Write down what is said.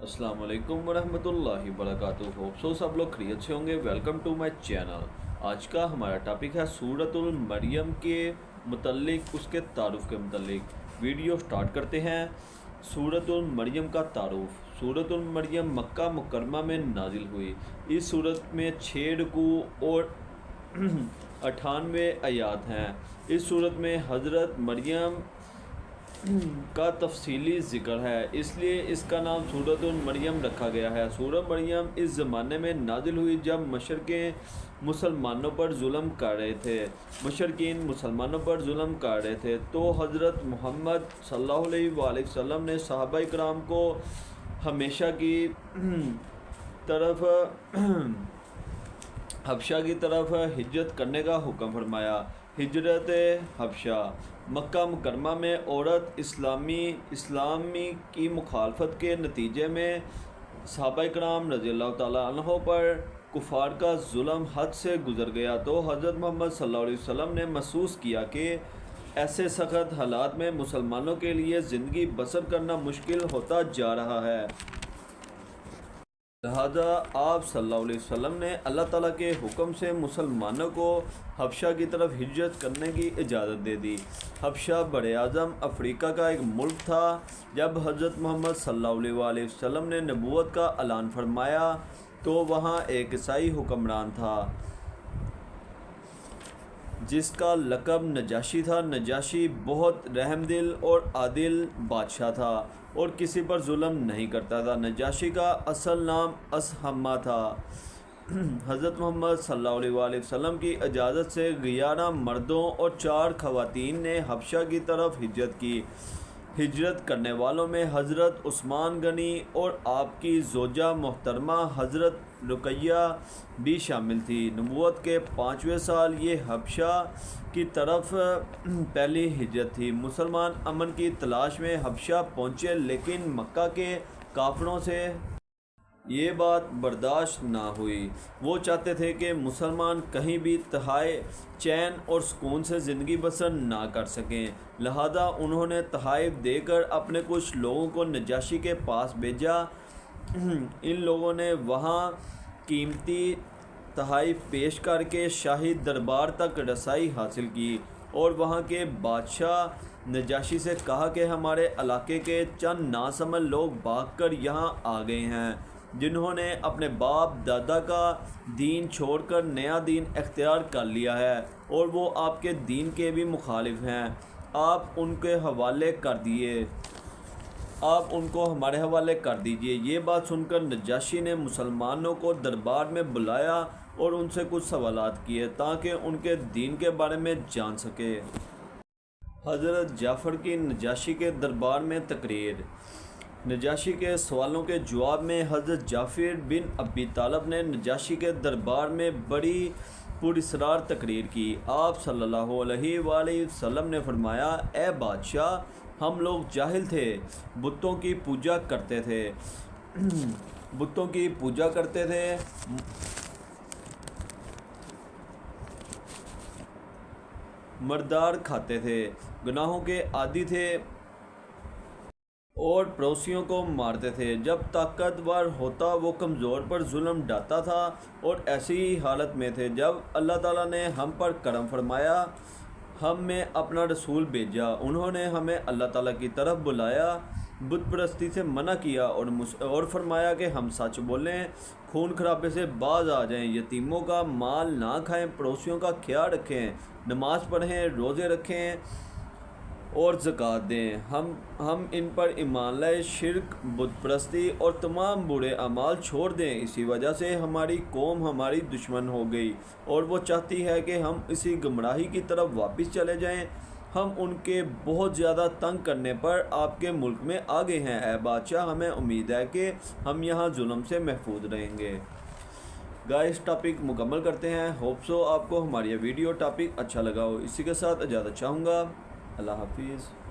अस्सलाम वालेकुम वरहमतुल्लाहि वबरकातुहू। होप सो सब लोग खैरियत से होंगे। Welcome to my channel. आज का हमारा टॉपिक है सूरतुल मरियम के मुतल्लिक, उसके तारुफ के मुतल्लिक। वीडियो स्टार्ट करते हैं। सूरतुल मरियम का तारुफ। सूरतुल मरियम मक्का मुकरमा में नाजिल हुई। इस सूरत में 6 रुकू और 98 आयात हैं। इस सूरत में हज़रत मरियम का तफसीली ज़िक्र है, इसलिए इसका नाम सूरतुल मरियम रखा गया है। सूरत मरियम इस ज़माने में नाजिल हुई जब मशरक़ीन मुसलमानों पर जुल्म कर रहे थे। तो हज़रत मोहम्मद सल्लल्लाहु अलैहि वसल्लम ने सहाबाए किराम को हमेशा की तरफ हबशा की तरफ हिजरत करने का हुक्म फरमाया। हिजरत हबशा। मक्का मुकरमा में औरत इस्लामी की मुखालफत के नतीजे में सहाबाए किराम रज़ियल्लाहु तआला अन्हों पर कुफार का जुल्म हद से गुज़र गया। तो हज़रत मोहम्मद सल्लल्लाहु अलैहि वसल्लम ने महसूस किया कि ऐसे सख्त हालात में मुसलमानों के लिए ज़िंदगी बसर करना मुश्किल होता जा रहा है। लिहाजा आप सल्लल्लाहु अलैहि वसल्लम ने अल्लाह ताला के हुक्म से मुसलमानों को हबशा की तरफ हिजरत करने की इजाज़त दे दी। हबशा बड़े आज़म अफ्रीका का एक मुल्क था। जब हज़रत मोहम्मद सल्लल्लाहु अलैहि वसल्लम ने नबूवत का ऐलान फरमाया तो वहाँ एक ईसाई हुक्मरान था जिसका लक़ब नजाशी था। नजाशी बहुत रहमदिल और आदिल बादशाह था और किसी पर जुल्म नहीं करता था। नजाशी का असल नाम असहमा था। हज़रत मोहम्मद सल्लल्लाहु अलैहि वसल्लम की इजाज़त से 11 मर्दों और 4 ख़वातीन ने हबशा की तरफ हिजरत की। हिजरत करने वालों में हज़रत उस्मान गनी और आपकी ज़ोजा मोहतरमा हज़रत रुकैया भी शामिल थी। नबूवत के 5वें साल ये हबशा की तरफ पहली हिजरत थी। मुसलमान अमन की तलाश में हबशा पहुँचे, लेकिन मक्का के काफिरों से ये बात बर्दाश्त ना हुई। वो चाहते थे कि मुसलमान कहीं भी तहाए चैन और सुकून से ज़िंदगी बसर ना कर सकें। लिहाजा उन्होंने तहाइफ देकर अपने कुछ लोगों को नजाशी के पास भेजा। इन लोगों ने वहाँ कीमती तहाइफ पेश करके शाही दरबार तक रसाई हासिल की और वहाँ के बादशाह नजाशी से कहा कि हमारे इलाके के चंद नासमझ लोग भागकर यहाँ आ गए हैं, जिन्होंने अपने बाप दादा का दीन छोड़कर नया दीन इख्तियार कर लिया है और वो आपके दीन के भी मुखालिफ हैं। आप उनको हमारे हवाले कर दीजिए। ये बात सुनकर नजाशी ने मुसलमानों को दरबार में बुलाया और उनसे कुछ सवालात किए ताकि उनके दीन के बारे में जान सके। हज़रत जाफ़र की नजाशी के दरबार में तकरीर। नजाशी के सवालों के जवाब में हज़रत जाफ़र बिन अबी तालिब ने नजाशी के दरबार में बड़ी पुरस्रार तकरीर की। आप सल्लल्लाहु अलैहि वसल्लम ने फरमाया, ए बादशाह, हम लोग जाहिल थे, बुतों की पूजा करते थे, मर्दार खाते थे, गुनाहों के आदी थे और पड़ोसियों को मारते थे। जब ताकतवर होता वो कमज़ोर पर जुल्म ढाता था और ऐसी ही हालत में थे जब अल्लाह ताला ने हम पर करम फरमाया, हम में अपना रसूल भेजा। उन्होंने हमें अल्लाह ताला की तरफ बुलाया, बुत परस्ती से मना किया और फरमाया कि हम सच बोलें, खून खराबे से बाज आ जाएं, यतीमों का माल ना खाएं, पड़ोसियों का ख्याल रखें, नमाज़ पढ़ें, रोज़े रखें और ज़कात दें। हम इन पर ईमान लाए, शिर्क, बुत परस्ती और तमाम बुरे अमाल छोड़ दें। इसी वजह से हमारी कौम हमारी दुश्मन हो गई और वो चाहती है कि हम इसी गुमराही की तरफ वापस चले जाएं। हम उनके बहुत ज़्यादा तंग करने पर आपके मुल्क में आ गए हैं। ऐ बादशाह, हमें उम्मीद है कि हम यहाँ जुल्म से महफूज रहेंगे। गाइस, टॉपिक मुकम्मल करते हैं। होप सो आपको हमारी वीडियो टॉपिक अच्छा लगा हो। इसी के साथ इजाज़त चाहूँगा। अल्लाह हाफिज़।